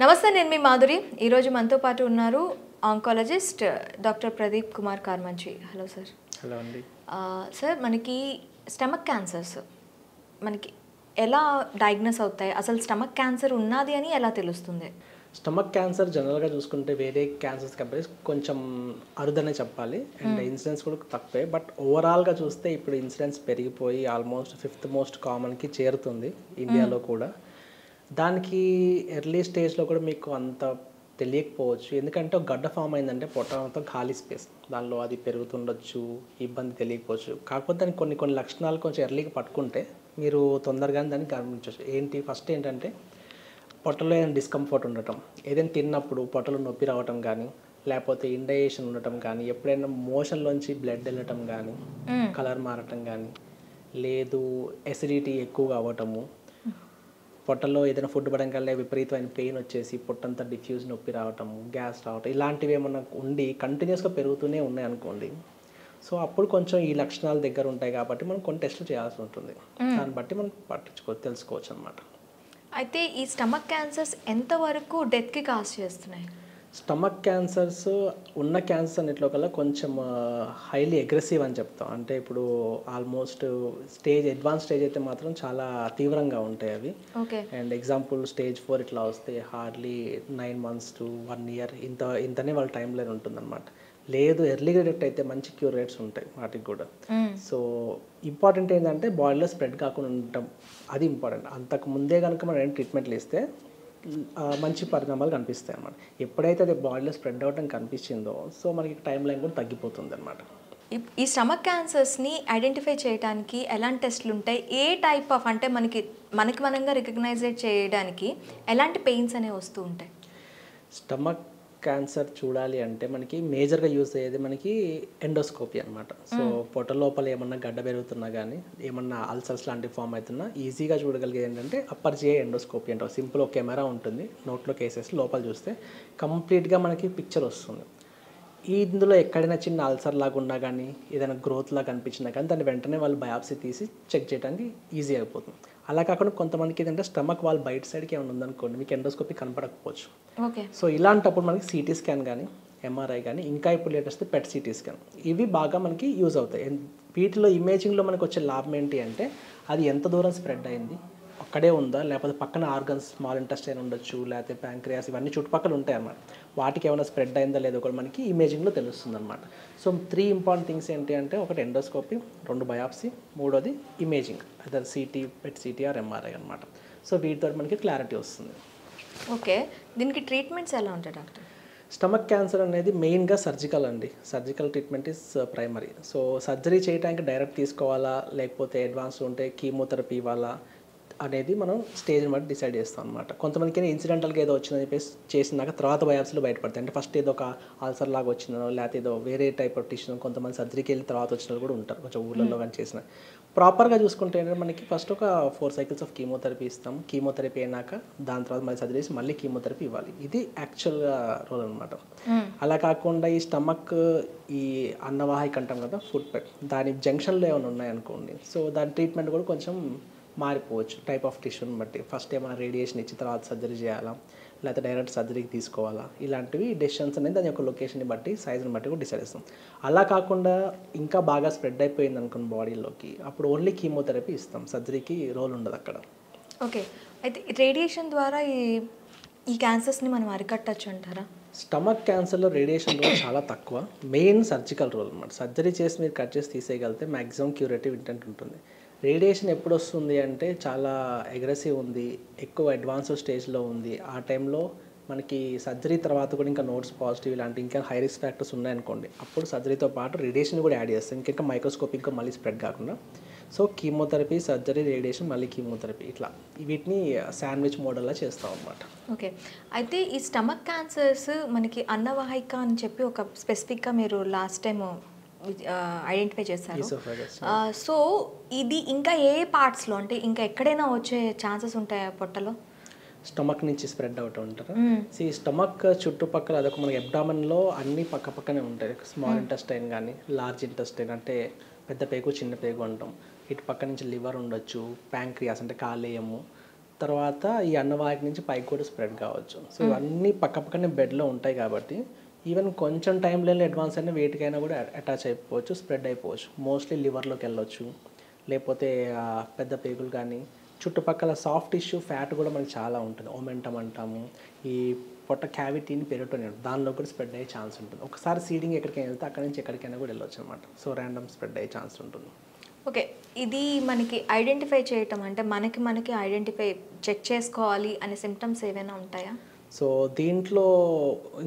నమస్తే, నేను మీ మాధురి. ఈరోజు మనతో పాటు ఉన్నారు oncologist doctor Pradeep Kumar Karmanchi. Hello sir. Hello అండి. సార్, మనకి స్టమక్ క్యాన్సర్స్ మనకి ఎలా డయాగ్నోస్ అవుతాయి? అసలు స్టమక్ క్యాన్సర్ ఉన్నది అని ఎలా తెలుస్తుంది? స్టమక్ క్యాన్సర్ జనరల్గా చూసుకుంటే వేరే క్యాన్సర్స్ కంపేర్ కొంచెం అరుదనే చెప్పాలి, అండ్ ఇన్సిడెన్స్ కూడా తక్కువే. బట్ ఓవరాల్గా చూస్తే ఇప్పుడు ఇన్సిడెన్స్ పెరిగిపోయి ఆల్మోస్ట్ 5th మోస్ట్ కామన్కి చేరుతుంది ఇండియాలో కూడా. దానికి ఎర్లీ స్టేజ్లో కూడా మీకు అంత తెలియకపోవచ్చు, ఎందుకంటే ఒక గడ్డ ఫామ్ అయిందంటే పొట్ట మొత్తం ఖాళీ స్పేస్, దానిలో అది పెరుగుతుండొచ్చు, ఇబ్బంది తెలియకపోవచ్చు. కాకపోతే దానికి కొన్ని లక్షణాలు కొంచెం ఎర్లీగా పట్టుకుంటే మీరు తొందరగానే దాన్ని గమనించవచ్చు. ఫస్ట్ ఏంటంటే పొట్టలో ఏదైనా డిస్కంఫర్ట్ ఉండటం, ఏదైనా తిన్నప్పుడు పొట్టలో నొప్పి రావటం కానీ, లేకపోతే ఇండైజేషన్ ఉండటం కానీ, ఎప్పుడైనా మోషన్లోంచి బ్లడ్ వెళ్ళటం కానీ, కలర్ మారటం కానీ, లేదు ఎసిడిటీ ఎక్కువగా అవ్వటము, పొట్టలో ఏదైనా ఫుడ్ పడడం వల్ల విపరీతమైన పెయిన్ వచ్చేసి పొట్టంతా డిఫ్యూజ్ నొప్పి రావటము, గ్యాస్ రావటం, ఇలాంటివి ఏమన్నా ఉండి కంటిన్యూస్గా పెరుగుతూనే ఉన్నాయి అనుకోండి. సో అప్పుడు కొంచెం ఈ లక్షణాలు దగ్గర ఉంటాయి కాబట్టి మనం కొన్ని టెస్టులు చేయాల్సి ఉంటుంది. దాన్ని బట్టి మనం తెలుసుకోవచ్చు అనమాట. అయితే ఈ స్టమక్ క్యాన్సర్స్ ఎంతవరకు డెత్కి కాజ్ చేస్తున్నాయి? స్టమక్ క్యాన్సర్స్ ఉన్న క్యాన్సర్స్ అన్నిట్లో కల్లా కొంచెం హైలీ అగ్రెసివ్ అని చెప్తాం. అంటే ఇప్పుడు ఆల్మోస్ట్ అడ్వాన్స్ స్టేజ్ అయితే మాత్రం చాలా తీవ్రంగా ఉంటాయి అవి. ఓకే. అండ్ ఎగ్జాంపుల్ స్టేజ్ 4 ఇట్లా వస్తే హార్డ్లీ 9 months to 1 year ఇంతనే వాళ్ళ టైం లైన్ ఉంటుందన్నమాట. లేదు ఎర్లీగా డిటెక్ట్ అయితే మంచి క్యూర్ రేట్స్ ఉంటాయి వాటికి కూడా. సో ఇంపార్టెంట్ ఏంటంటే బాడీలో స్ప్రెడ్ కాకుండా ఉండటం, అది ఇంపార్టెంట్. అంతకు ముందే కనుక మనం ఏం ట్రీట్మెంట్లు ఇస్తే మంచి పరిణామాలు కనిపిస్తాయి అన్నమాట. ఎప్పుడైతే అది బాడీలో స్ప్రెడ్ అవ్వడం కనిపించిందో సో మనకి టైం లైన్ కూడా తగ్గిపోతుంది అనమాట. ఈ స్టమక్ క్యాన్సర్స్ని ఐడెంటిఫై చేయడానికి ఎలాంటి టెస్టులు ఉంటాయి? ఏ టైప్ ఆఫ్, అంటే మనకి మనంగా రికగ్నైజ్ చేయడానికి ఎలాంటి పెయిన్స్ అనేవి వస్తూ ఉంటాయి? స్టమక్ క్యాన్సర్ చూడాలి అంటే మనకి మేజర్గా యూజ్ అయ్యేది మనకి ఎండోస్కోపీ అనమాట. సో పొట్ట లోపల ఏమన్నా గడ్డ పెరుగుతున్నా కానీ, ఏమన్నా అల్సర్స్ లాంటివి ఫామ్ అవుతున్నా ఈజీగా చూడగలిగేది ఏంటంటే అప్పర్ జిఐ ఎండోస్కోపీ అంటారు. సింపుల్ ఒక కెమెరా ఉంటుంది, నోట్లో కేసెస్ లోపల చూస్తే కంప్లీట్గా మనకి పిక్చర్ వస్తుంది. ఇందులో ఎక్కడైనా చిన్న అల్సర్ లాగా ఉన్నా కానీ, ఏదైనా గ్రోత్ లాగా కనిపించినా కానీ దాన్ని వెంటనే వాళ్ళు బయాప్సీ తీసి చెక్ చేయడానికి ఈజీ అయిపోతుంది. అలా కాకుండా కొంతమందికి ఏంటంటే స్టమక్ వాళ్ళ బయట సైడ్కి ఏమైనా ఉందనుకోండి, మీకు ఎండోస్కోపీ కనపడకపోవచ్చు. ఓకే. సో ఇలాంటప్పుడు మనకి సిటీ స్కాన్ కానీ, ఎంఆర్ఐ కానీ, ఇంకా ఇప్పుడు లేటెస్ట్ పెట్ సిటీ స్కాన్, ఇవి బాగా మనకి యూజ్ అవుతాయి. వీటిలో ఇమేజింగ్లో మనకు వచ్చే లాభం ఏంటి అంటే అది ఎంత దూరం స్ప్రెడ్ అయింది, అక్కడే ఉందా, లేకపోతే పక్కన ఆర్గన్స్, స్మాల్ ఇంటెస్టైన్ ఉండొచ్చు, లేకపోతే ప్యాంక్రియాస్, ఇవన్నీ చుట్టుపక్కల ఉంటాయి అన్నమాట. వాటికి ఏమైనా స్ప్రెడ్ అయిందా లేదో కూడా మనకి ఇమేజింగ్లో తెలుస్తుంది అనమాట. సో 3 ఇంపార్టెంట్ థింగ్స్ ఏంటి అంటే, ఒకటి ఎండోస్కోపీ, 2 బయాప్సీ, 3వది imaging, other CT, PET CT or MRI అనమాట. సో వీటితో మనకి క్లారిటీ వస్తుంది. ఓకే. దీనికి ట్రీట్మెంట్స్ ఎలా ఉంటాయి డాక్టర్? స్టమక్ క్యాన్సర్ అనేది మెయిన్గా సర్జికల్ అండి. Surgical treatment is primary. So surgery చేయడానికి డైరెక్ట్ తీసుకోవాలా, లేకపోతే అడ్వాన్స్ ఉంటే కీమోథెరపీ ఇవ్వాలా అనేది మనం స్టేజ్ని బట్టి డిసైడ్ చేస్తాం అనమాట. కొంతమందికి ఇన్సిడెంటల్గా ఏదో వచ్చిందని చెప్పేసి చేసినాక తర్వాత బయాప్సీలో బయటపడతాయి. అంటే ఫస్ట్ ఏదో ఒక అల్సర్ లాగా వచ్చిందనో, లేకపోతే ఏదో వేరే టైప్ ఆఫ్ టిష్యూ, కొంతమంది సర్జరీకి వెళ్ళి తర్వాత వచ్చిన వాళ్ళు కూడా ఉంటారు, కొంచెం ఊళ్ళల్లో కానీ చేసిన. ప్రాపర్గా చూసుకుంటే ఏంటంటే మనకి ఫస్ట్ ఒక 4 cycles ఆఫ్ కీమోథెరపీ ఇస్తాం. కీమోథెరపీ అయినాక దాని తర్వాత మళ్ళీ సర్జరీ చేసి మళ్ళీ కీమోథెరపీ ఇవ్వాలి. ఇది యాక్చువల్గా రోల్ అనమాట. అలా కాకుండా ఈ స్టమక్, ఈ అన్నవాహిక అంటాం కదా, ఫుడ్ పెట్, దాని జంక్షన్లో ఏమైనా ఉన్నాయనుకోండి, సో దాని ట్రీట్మెంట్ కూడా కొంచెం మారిపోవచ్చు టైప్ ఆఫ్ టిష్యూని బట్టి. ఫస్ట్ ఏమైనా రేడియేషన్ ఇచ్చి తర్వాత సర్జరీ చేయాలా, లేకపోతే డైరెక్ట్ సర్జరీకి తీసుకోవాలా, ఇలాంటివి డెసిషన్స్ అనేది దాని యొక్క లొకేషన్ని బట్టి, సైజుని బట్టి కూడా డిసైడ్ చేస్తాం. అలా కాకుండా ఇంకా బాగా స్ప్రెడ్ అయిపోయింది అనుకున్న బాడీలోకి, అప్పుడు ఓన్లీ కీమోథెరపీ ఇస్తాం, సర్జరీకి రోల్ ఉండదు అక్కడ. ఓకే. అయితే రేడియేషన్ ద్వారా ఈ క్యాన్సర్స్ని మనం అరికట్టచ్చు అంటారా? స్టమక్ క్యాన్సర్లో రేడియేషన్ రోల్ చాలా తక్కువ, మెయిన్ సర్జికల్ రోల్ అనమాట. సర్జరీ చేసి మీరు కట్ చేసి తీసేయగలిగితే మ్యాక్సిమం క్యూరేటివ్ ఇంటెంట్ ఉంటుంది. రేడియేషన్ ఎప్పుడు వస్తుంది అంటే చాలా అగ్రెసివ్ ఉంది, ఎక్కువ అడ్వాన్స్ స్టేజ్లో ఉంది, ఆ టైంలో మనకి సర్జరీ తర్వాత కూడా ఇంకా నోట్స్ పాజిటివ్ ఇలాంటి ఇంకా హై రిస్క్ ఫ్యాక్టర్స్ ఉన్నాయనుకోండి, అప్పుడు సర్జరీతో పాటు రేడియేషన్ కూడా యాడ్ చేస్తాం, ఇంకా మైక్రోస్కోపిక్గా మళ్ళీ స్ప్రెడ్ కాకుండా. సో కీమోథెరపీ, సర్జరీ, రేడియేషన్, మళ్ళీ కీమోథెరపీ, ఇట్లా వీటిని శాండ్విచ్ మోడల్లా చేస్తాం అన్నమాట. ఓకే. అయితే ఈ స్టమక్ క్యాన్సర్స్ మనకి అన్నవాహిక అని చెప్పి ఒక స్పెసిఫిక్గా మీరు లాస్ట్ టైం ఐడెంటిఫై చేస్తారు. సో ఇది ఇంకా ఏ పార్ట్స్లో, అంటే ఇంకా ఎక్కడైనా వచ్చే ఛాన్సెస్ ఉంటాయా పొట్టలో? స్టమక్ నుంచి స్ప్రెడ్ అవుతూ ఉంటారు. ఈ స్టమక్ చుట్టుపక్కల అదొక మనకి అబ్డామన్లో అన్ని పక్క పక్కనే ఉంటాయి. స్మాల్ ఇంటెస్టైన్ కానీ, లార్జ్ ఇంటెస్టైన్ అంటే పెద్ద పేగు, చిన్న పేగు అంటాం. ఇటు పక్క నుంచి లివర్ ఉండొచ్చు, ప్యాంక్రియాస్ అంటే కాలేయము, తర్వాత ఈ అన్నవాహిక నుంచి పైకి కూడా స్ప్రెడ్ కావచ్చు. సో ఇవన్నీ పక్కనే బెడ్లో ఉంటాయి కాబట్టి ఈవెన్ కొంచెం టైం లేని అడ్వాన్స్ అయినా వేటికైనా కూడా అటాచ్ అయిపోవచ్చు, స్ప్రెడ్ అయిపోవచ్చు. మోస్ట్లీ లివర్లోకి వెళ్ళొచ్చు, లేకపోతే పెద్ద పేగులు కానీ చుట్టుపక్కల సాఫ్ట్ టిష్యూ ఫ్యాట్ కూడా మనకి చాలా ఉంటుంది. ఒమెంటమ్ అంటాము. ఈ పొట్ట క్యావిటీని పెరిటోనియం దానిలో కూడా స్ప్రెడ్ అయ్యే ఛాన్స్ ఉంటుంది. ఒకసారి సీడింగ్ ఎక్కడికైనా వెళ్తే అక్కడి నుంచి ఎక్కడికైనా కూడా వెళ్ళొచ్చు అనమాట. సో ర్యాండమ్ స్ప్రెడ్ అయ్యే ఛాన్స్ ఉంటుంది. ఓకే, ఇది మనకి ఐడెంటిఫై చేయటం అంటే మనకి ఐడెంటిఫై చెక్ చేసుకోవాలి అనే సిమ్టమ్స్ ఏమైనా ఉంటాయా? సో దీంట్లో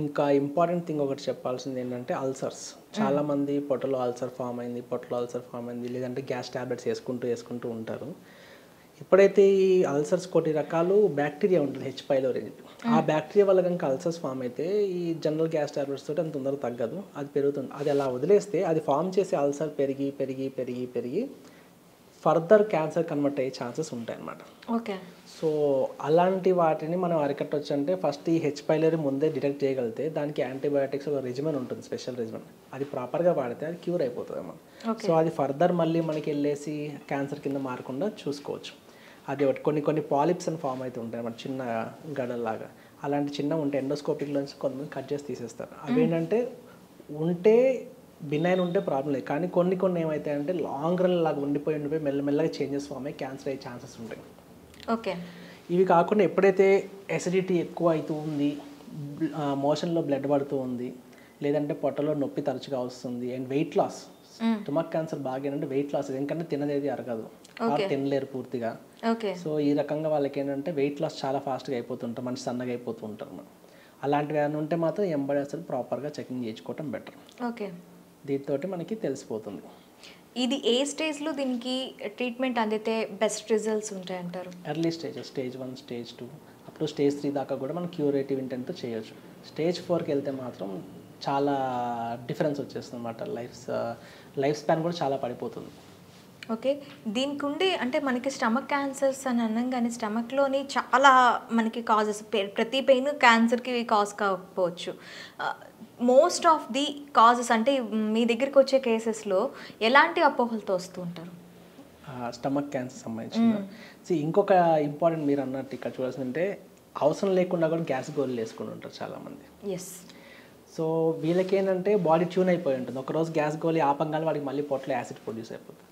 ఇంకా ఇంపార్టెంట్ థింగ్ ఒకటి చెప్పాల్సింది ఏంటంటే అల్సర్స్. చాలామంది పొట్టలో అల్సర్ ఫామ్ అయింది, లేదంటే గ్యాస్ ట్యాబ్లెట్స్ వేసుకుంటూ ఉంటారు. ఎప్పుడైతే ఈ అల్సర్స్ కొన్ని రకాలు బ్యాక్టీరియా ఉంటుంది హెచ్ పైలోరీ, ఆ బ్యాక్టీరియా వల్ల కనుక అల్సర్స్ ఫామ్ అయితే ఈ జనరల్ గ్యాస్ ట్యాబ్లెట్స్ తోటి అంత తొందరగా తగ్గదు, అది పెరుగుతుంది. అది అలా వదిలేస్తే అది ఫామ్ చేసే అల్సర్ పెరిగి ఫర్దర్ క్యాన్సర్ కన్వర్ట్ అయ్యే ఛాన్సెస్ ఉంటాయి అన్నమాట. ఓకే, సో అలాంటి వాటిని మనం అరికట్టవచ్చు అంటే ఫస్ట్ ఈ హెచ్ పైలోరీ ముందే డిటెక్ట్ చేయగలిగితే దానికి యాంటీబయాటిక్స్ ఒక రెజిమెన్ ఉంటుంది, స్పెషల్ రెజిమెన్. అది ప్రాపర్గా వాడితే అది క్యూర్ అయిపోతుంది అన్నమాట. సో అది ఫర్దర్ మళ్ళీ మనకి వెళ్ళేసి క్యాన్సర్ కింద మారకుండా చూసుకోవచ్చు. అది ఒకటి కొన్ని పాలిప్స్ అని ఫామ్ అయితే ఉంటాయి అన్నమాట, చిన్న గడల్లాగా. అలాంటి చిన్న ఉంటే ఎండోస్కోపిక్లోంచి కొంతమంది కట్ చేసి తీసేస్తారు. అవి ఏంటంటే ఉంటే బినైన్ ఉంటే ప్రాబ్లం లేదు, కానీ కొన్ని ఏమవుతాయంటే లాంగ్ రన్ లాగా ఉండిపోయి మెల్లమెల్లగా చేంజెస్ ఫామ్ అయ్యి క్యాన్సర్ అయ్యే ఛాన్సెస్ ఉంటాయి. ఓకే, ఇవి కాకుండా ఎప్పుడైతే ఎసిడిటీ ఎక్కువ అవుతూ ఉంది, మోషన్లో బ్లడ్ పడుతూ ఉంది, లేదంటే పొట్టలో నొప్పి తరచుగా వస్తుంది, and weight loss. Stomach cancer బాగా ఏంటంటే వెయిట్ లాస్, ఎందుకంటే తినదేది అరగదు, తినలేరు పూర్తిగా. సో ఈ రకంగా వాళ్ళకి ఏంటంటే వెయిట్ లాస్ చాలా ఫాస్ట్గా అయిపోతుంటారు, మనిషి సన్నగా అయిపోతూ ఉంటారు. మనం అలాంటివి ఏమైనా ఉంటే మాత్రం ఎంబడి అసలు ప్రాపర్గా చెకింగ్ చేయించుకోవటం బెటర్. ఓకే, దీంతో మనకి తెలిసిపోతుంది. ఇది ఏ స్టేజ్లో దీనికి ట్రీట్మెంట్ అందితే బెస్ట్ రిజల్ట్స్ ఉంటాయంటారు? Early stages, stage 1, stage 2 up to stage 3 దాకా కూడా మనం క్యూరేటివ్ ఇంటెంట్తో చేయొచ్చు. స్టేజ్ 4కి వెళ్తే మాత్రం చాలా డిఫరెన్స్ వచ్చేస్తుంది అన్నమాట. లైఫ్ స్పాన్ కూడా చాలా పడిపోతుంది. ఓకే, దీనికి ఉండే అంటే మనకి స్టమక్ క్యాన్సర్స్ అని అనగానే స్టమక్లోని చాలా మనకి కాజెస్, ప్రతి పెయిన్ క్యాన్సర్కి కాజ్ కాకపోవచ్చు. మోస్ట్ ఆఫ్ ది కాజెస్ అంటే మీ దగ్గరికి వచ్చే కేసెస్లో ఎలాంటి అపోహలతో వస్తూ ఉంటారు? స్టమక్ క్యాన్సర్ సంబంధించి ఇంకొక ఇంపార్టెంట్ మీరు అన్నట్టు ఇక్కడ చూడాల్సిందంటే అవసరం లేకుండా కూడా గ్యాస్ గోళీలు వేసుకుని ఉంటారు చాలామంది. ఎస్. సో వీళ్ళకి ఏంటంటే బాడీ ట్యూన్ అయిపోయి ఉంటుంది. ఒకరోజు గ్యాస్ గోళీ ఆపంగానే వాడికి మళ్ళీ పొట్టలో యాసిడ్ ప్రొడ్యూస్ అయిపోతుంది.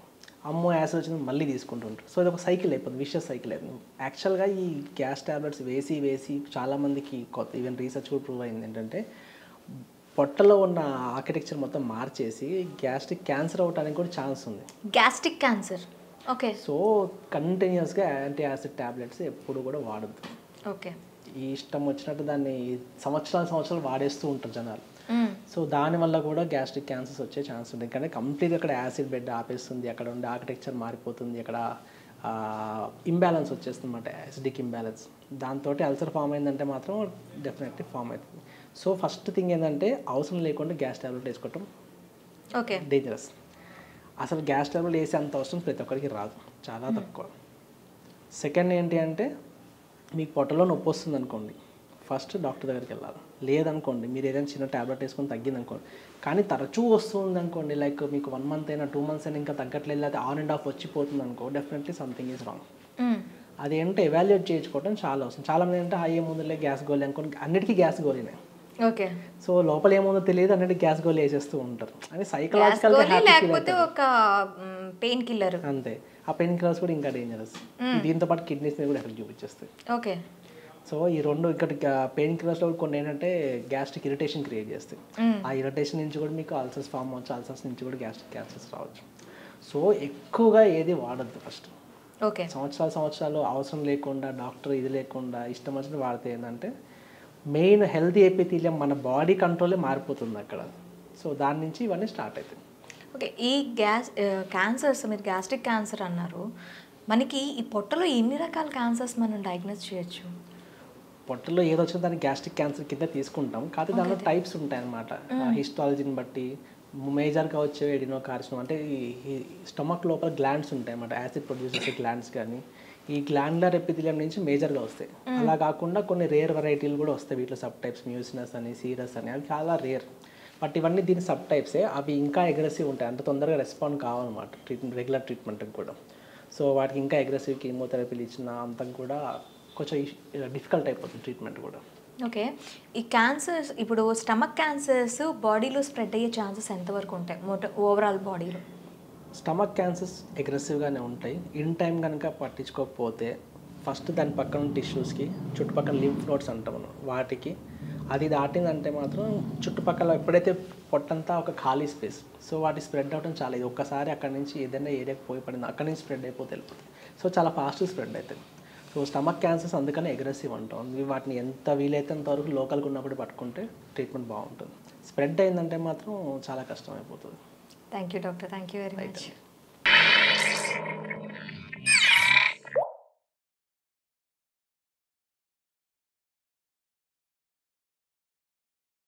అమ్మో యాసిడ్ వచ్చింది మళ్ళీ తీసుకుంటూ ఉంటారు. సో ఇది ఒక సైకిల్ అయిపోతుంది, విషియస్ సైకిల్ అయిపోతుంది. యాక్చువల్గా ఈ గ్యాస్ ట్యాబ్లెట్స్ వేసి చాలామందికి ఈవెన్ రీసెర్చ్ కూడా ప్రూవ్ అయింది ఏంటంటే పొట్టలో ఉన్న ఆర్కిటెక్చర్ మొత్తం మార్చేసి గ్యాస్ట్రిక్ క్యాన్సర్ అవడానికి కూడా ఛాన్స్ ఉంది. Gastric cancer. ఓకే. సో కంటిన్యూస్గా యాంటీ యాసిడ్ ట్యాబ్లెట్స్ ఎప్పుడు కూడా వాడద్దు. ఓకే. ఈ ఇష్టం వచ్చినట్టు దాన్ని సంవత్సరాలు వాడేస్తూ ఉంటారు జనాలు. సో దానివల్ల కూడా గ్యాస్ట్రిక్ క్యాన్సర్స్ వచ్చే ఛాన్స్ ఉంటుంది. ఎందుకంటే కంప్లీట్గా అక్కడ యాసిడ్ బెడ్ ఆపేస్తుంది, అక్కడ ఉండే ఆర్కిటెక్చర్ మారిపోతుంది, అక్కడ ఇంబ్యాలెన్స్ వచ్చేస్తుంది అన్నమాట, యాసిడిక్ ఇంబ్యాలెన్స్. దాంతో అల్సర్ ఫామ్ అయిందంటే మాత్రం డెఫినెట్లీ ఫామ్ అవుతుంది. సో ఫస్ట్ థింగ్ ఏంటంటే అవసరం లేకుండా గ్యాస్ ట్యాబ్లెట్ వేసుకోవటం ఓకే డేంజరస్. అసలు గ్యాస్ ట్యాబ్లెట్ వేసే అంత అవసరం ప్రతి ఒక్కరికి రాదు, చాలా తక్కువ. సెకండ్ ఏంటి అంటే మీకు పొట్టలో నొప్పి వస్తుంది అనుకోండి, ఫస్ట్ డాక్టర్ దగ్గరికి వెళ్ళాలి. లేదనుకోండి మీరు ఏదైనా చిన్న ట్యాబ్లెట్ వేసుకొని తగ్గింది అనుకోండి, కానీ తరచూ వస్తుంది అనుకోండి, లైక్ మీకు 1 month అయినా 2 months అయినా ఇంకా తగ్గట్లేదు, లేదా ఆన్ అండ్ ఆఫ్ వచ్చిపోతుంది అనుకో, డెఫినెట్లీ సంథింగ్ ఈజ్ రాంగ్. అదేంటో ఎవాల్యుయేట్ చేయించుకోవడం చాలా అవసరం. చాలామంది అంటే ఏముందులే గ్యాస్ గోళీ అనుకోండి, అన్నిటికీ గ్యాస్ గోళీనే. ఓకే. సో లోపల ఏముందో తెలియదు, అన్నిటికీ గ్యాస్ గోళీ వేసేస్తూ ఉంటారు. అని సైకలాజికల్ ఒక పెయిన్ కిల్లర్ అంతే. ఆ పెయిన్ కిల్లర్స్ కూడా ఇంకా డేంజరస్. దీంతో పాటు కిడ్నీస్ మీద కూడా ఎఫెక్ట్ చూపించేస్తాయి. ఓకే. సో ఈ రెండు ఇక్కడ పెయిన్ కిల్లర్స్లో కొన్ని ఏంటంటే గ్యాస్ట్రిక్ ఇరిటేషన్ క్రియేట్ చేస్తాయి. ఆ ఇరిటేషన్ నుంచి కూడా మీకు అల్సర్స్ ఫామ్ అవ్వచ్చు, అల్సర్స్ నుంచి కూడా గ్యాస్ట్రిక్ క్యాన్సర్స్ రావచ్చు. సో ఎక్కువగా ఏది వాడద్దు ఫస్ట్. ఓకే. సంవత్సరాలు అవసరం లేకుండా డాక్టర్ ఇది లేకుండా ఇష్టం వచ్చినట్టు వాడితే ఏంటంటే మెయిన్ హెల్తీ ఎపిథీలియం మన బాడీ కంట్రోలే మారిపోతుంది అక్కడ. సో దాని నుంచి ఇవన్నీ స్టార్ట్ అవుతాయి. ఓకే. ఈ క్యాన్సర్స్, మీరు గ్యాస్ట్రిక్ క్యాన్సర్ అన్నారు, మనకి ఈ పొట్టలో ఎన్ని రకాల క్యాన్సర్స్ మనం డయాగ్నోస్ చేయొచ్చు? పొట్టలో ఏదో వచ్చినా దాన్ని గ్యాస్ట్రిక్ క్యాన్సర్ కింద తీసుకుంటాం, కాకపోతే దానిలో టైప్స్ ఉంటాయి అన్నమాట. హిస్టాలజీని బట్టి మేజర్గా వచ్చే ఎడినోకార్సినోమా అంటే ఈ స్టమక్ లోపల గ్లాండ్స్ ఉంటాయి అన్నమాట, యాసిడ్ ప్రొడ్యూస్ చేసే గ్లాండ్స్. కానీ ఈ గ్లాండ్లర్ ఎపిథీలియం నుంచి మేజర్గా వస్తాయి. అలా కాకుండా కొన్ని రేర్ వెరైటీలు కూడా వస్తాయి వీటిలో, సబ్ టైప్స్ మ్యూసినస్ అని, సీరస్ అని, అవి చాలా రేర్. బట్ ఇవన్నీ దీని సబ్ టైప్సే, అవి ఇంకా అగ్రెసివ్ ఉంటాయి, అంత తొందరగా రెస్పాండ్ కావాలన్నమాట రెగ్యులర్ ట్రీట్మెంట్కి కూడా. సో వాటికి ఇంకా అగ్రెసివ్ కీమోథెరపీలు ఇచ్చిన అంతా కూడా కొంచెం డిఫికల్ట్ అయిపోతుంది ట్రీట్మెంట్ కూడా. ఓకే. ఈ క్యాన్సర్స్ ఇప్పుడు స్టమక్ క్యాన్సర్స్ బాడీలో స్ప్రెడ్ అయ్యే ఛాన్సెస్ ఎంతవరకు ఉంటాయి ఓవరాల్ బాడీలో? స్టమక్ క్యాన్సర్స్ అగ్రెసివ్గానే ఉంటాయి. ఇన్ టైం కనుక పట్టించుకోకపోతే ఫస్ట్ దాని పక్కన టిష్యూస్కి చుట్టుపక్కల లింఫ్ నోడ్స్ అంటాం మనం, వాటికి అది దాటిందంటే మాత్రం చుట్టుపక్కల ఎప్పుడైతే పొట్టంతా ఒక ఖాళీ స్పేస్, సో వాటి స్ప్రెడ్ అవ్వడం చాలా ఇది. ఒక్కసారి అక్కడి నుంచి ఏదైనా ఏరియాకి పోయి పడింది అక్కడి నుంచి స్ప్రెడ్ అయిపోతే వెళ్ళిపోతుంది. సో చాలా ఫాస్ట్ స్ప్రెడ్ అవుతుంది. సో స్టమక్ క్యాన్సర్స్ అందుకనే అగ్రెసివ్ అంటాం. వాటిని ఎంత వీలైతే అంతవరకు లోకల్గా ఉన్నప్పుడు పట్టుకుంటే ట్రీట్మెంట్ బాగుంటుంది. స్ప్రెడ్ అయిందంటే మాత్రం చాలా కష్టం అయిపోతుంది. Thank you doctor, thank you very much.